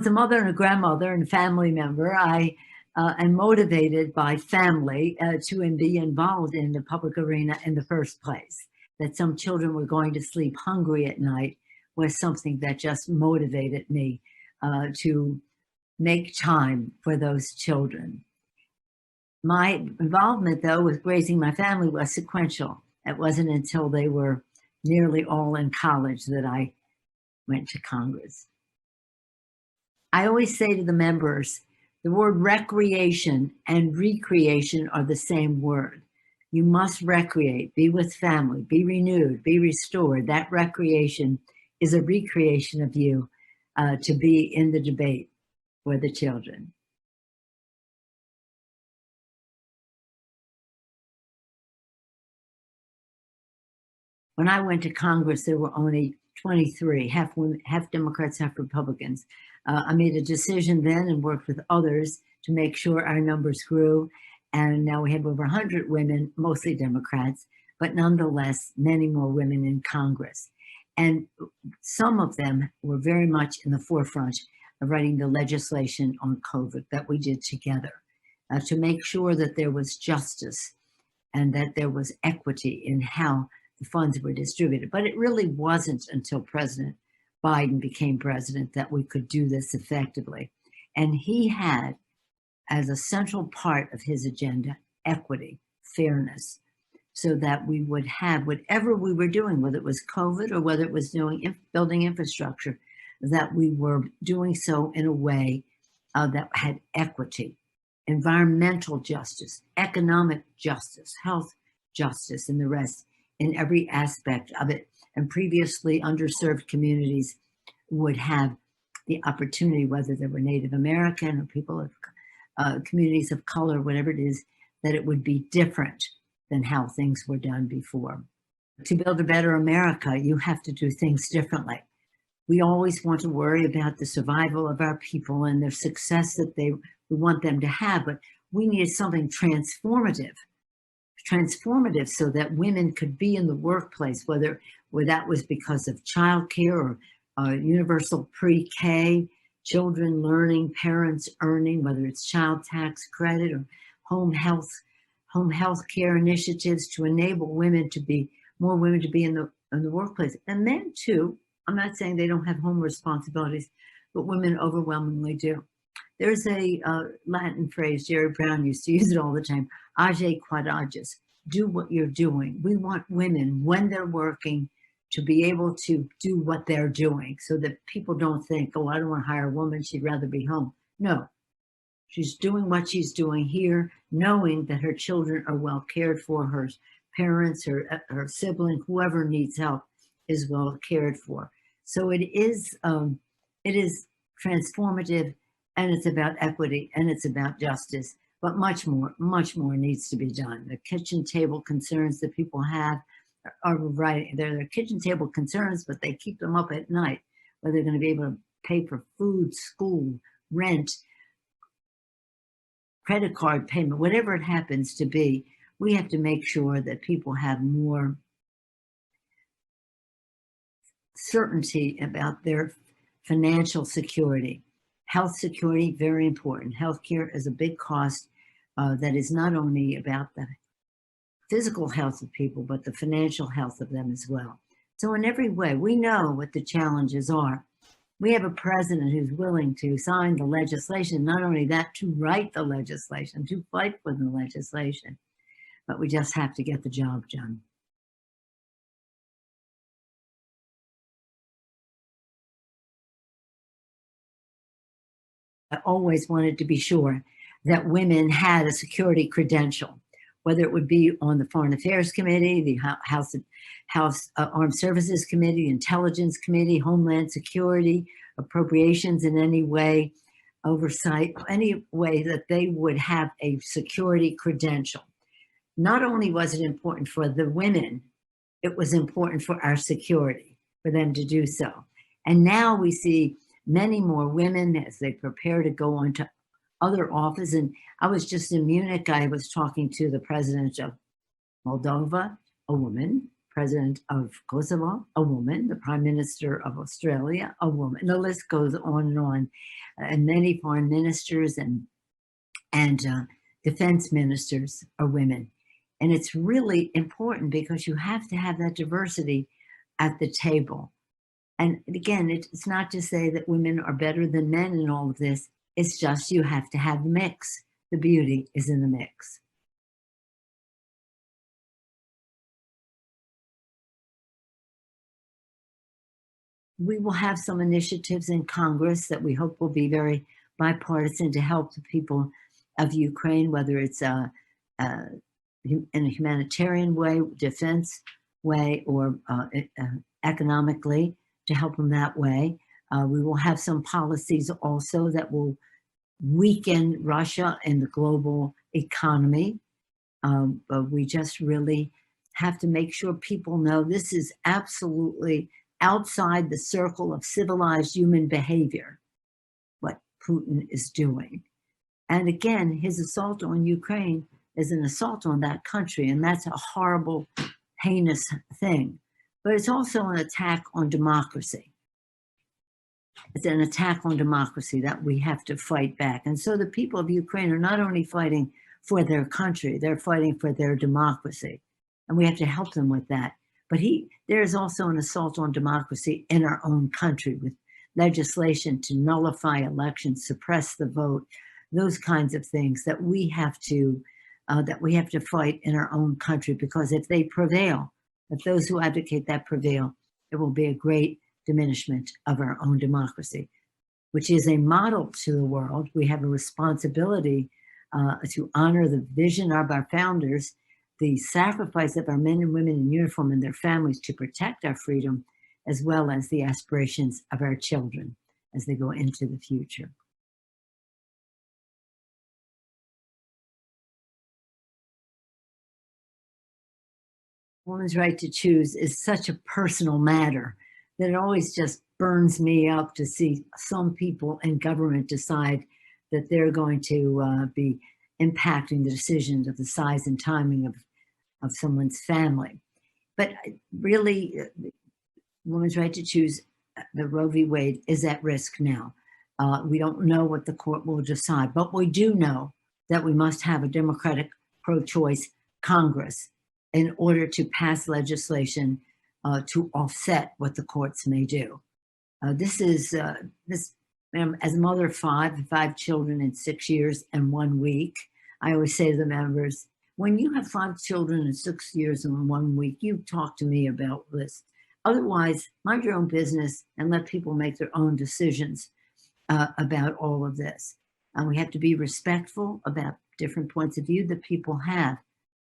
As a mother and a grandmother and family member, I am motivated by family to be involved in the public arena in the first place. That some children were going to sleep hungry at night was something that just motivated me to make time for those children. My involvement, though, with raising my family was sequential. It wasn't until they were nearly all in college that I went to Congress. I always say to the members, the word recreation and recreation are the same word. You must recreate, be with family, be renewed, be restored. That recreation is a recreation of you to be in the debate for the children. When I went to Congress, there were only 23, half women, half Democrats, half Republicans. I made a decision then and worked with others to make sure our numbers grew. And now we have over 100 women, mostly Democrats, but nonetheless, many more women in Congress. And some of them were very much in the forefront of writing the legislation on COVID that we did together to make sure that there was justice and that there was equity in how the funds were distributed. But it really wasn't until President Biden became president that we could do this effectively. And he had, as a central part of his agenda, equity, fairness, so that we would have whatever we were doing, whether it was COVID or whether it was building infrastructure, that we were doing so in a way that had equity, environmental justice, economic justice, health justice, and the rest in every aspect of it. And previously underserved communities would have the opportunity, whether they were Native American or people of communities of color, whatever it is, that it would be different than how things were done before. To build a better America, you have to do things differently. We always want to worry about the survival of our people and their success that we want them to have, but we need something transformative so that women could be in the workplace, whether that was because of childcare or universal pre-K, children learning, parents earning, whether it's child tax credit or home health care initiatives to enable more women to be in the workplace. And men too. I'm not saying they don't have home responsibilities, but women overwhelmingly do. There's a Latin phrase, Jerry Brown used to use it all the time, age quod ages, do what you're doing. We want women, when they're working, to be able to do what they're doing so that people don't think, oh, I don't want to hire a woman, she'd rather be home. No, she's doing what she's doing here, knowing that her children are well cared for, her parents, her sibling, whoever needs help is well cared for. So it is transformative, and it's about equity, and it's about justice, but much more needs to be done. The kitchen table concerns that people have are right. They're their kitchen table concerns, but they keep them up at night, whether they're going to be able to pay for food, school, rent, credit card payment, whatever it happens to be. We have to make sure that people have more certainty about their financial security. Health security, very important. Healthcare is a big cost that is not only about the physical health of people, but the financial health of them as well. So in every way, we know what the challenges are. We have a president who's willing to sign the legislation, not only that, to write the legislation, to fight for the legislation, but we just have to get the job done. I always wanted to be sure that women had a security credential, whether it would be on the Foreign Affairs Committee, the House Armed Services Committee, Intelligence Committee, Homeland Security, Appropriations in any way, oversight, any way that they would have a security credential. Not only was it important for the women, it was important for our security, for them to do so. And now we see many more women as they prepare to go on to other office. And I was just in Munich. I was talking to the president of Moldova, a woman, president of Kosovo, a woman, the prime minister of Australia, a woman. The list goes on and on. And many foreign ministers and defense ministers are women. And it's really important because you have to have that diversity at the table. And again, it's not to say that women are better than men in all of this. It's just you have to have the mix. The beauty is in the mix. We will have some initiatives in Congress that we hope will be very bipartisan to help the people of Ukraine, whether it's in a humanitarian way, defense way, or economically, to help them that way. We will have some policies also that will weaken Russia and the global economy. But we just really have to make sure people know this is absolutely outside the circle of civilized human behavior, what Putin is doing. And again, his assault on Ukraine is an assault on that country, and that's a horrible, heinous thing. But it's also an attack on democracy. It's an attack on democracy that we have to fight back. And so the people of Ukraine are not only fighting for their country, they're fighting for their democracy. And we have to help them with that. But there is also an assault on democracy in our own country with legislation to nullify elections, suppress the vote, those kinds of things that we have to fight in our own country, because if they prevail, if those who advocate that prevail, it will be a great diminishment of our own democracy, which is a model to the world. We have a responsibility to honor the vision of our founders, the sacrifice of our men and women in uniform and their families to protect our freedom, as well as the aspirations of our children as they go into the future. Women's right to choose is such a personal matter that it always just burns me up to see some people in government decide that they're going to be impacting the decisions of the size and timing of someone's family. But really, women's right to choose, the Roe v. Wade, is at risk now. We don't know what the court will decide, but we do know that we must have a Democratic pro-choice Congress in order to pass legislation to offset what the courts may do. As a mother of five children in 6 years and 1 week, I always say to the members, when you have 5 children in 6 years and 1 week, you talk to me about this. Otherwise, mind your own business and let people make their own decisions about all of this. And we have to be respectful about different points of view that people have,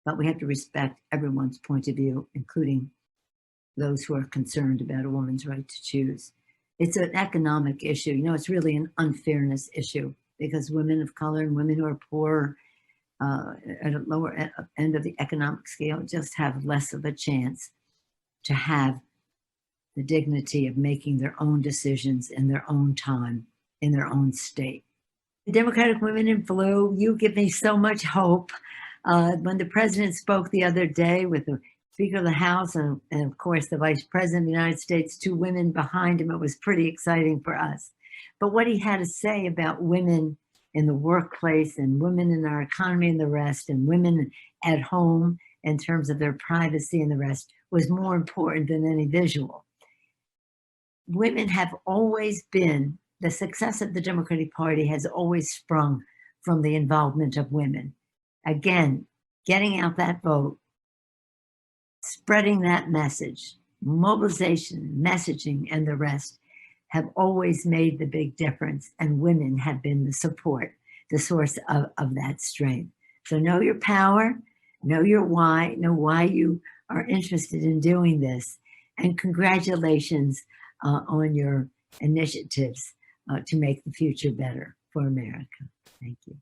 but we have to respect everyone's point of view, including those who are concerned about a woman's right to choose. It's an economic issue. You know, it's really an unfairness issue because women of color and women who are poor at a lower end of the economic scale just have less of a chance to have the dignity of making their own decisions in their own time, in their own state. The Democratic Women in Blue, you give me so much hope. When the president spoke the other day with the Speaker of the House and of course the Vice President of the United States, 2 women behind him, it was pretty exciting for us. But what he had to say about women in the workplace and women in our economy and the rest, and women at home in terms of their privacy and the rest, was more important than any visual. Women have always been, the success of the Democratic Party has always sprung from the involvement of women. Again, getting out that vote, spreading that message, mobilization, messaging, and the rest have always made the big difference, and women have been the support, the source of that strength. So know your power, know your why, know why you are interested in doing this, and congratulations on your initiatives to make the future better for America. Thank you.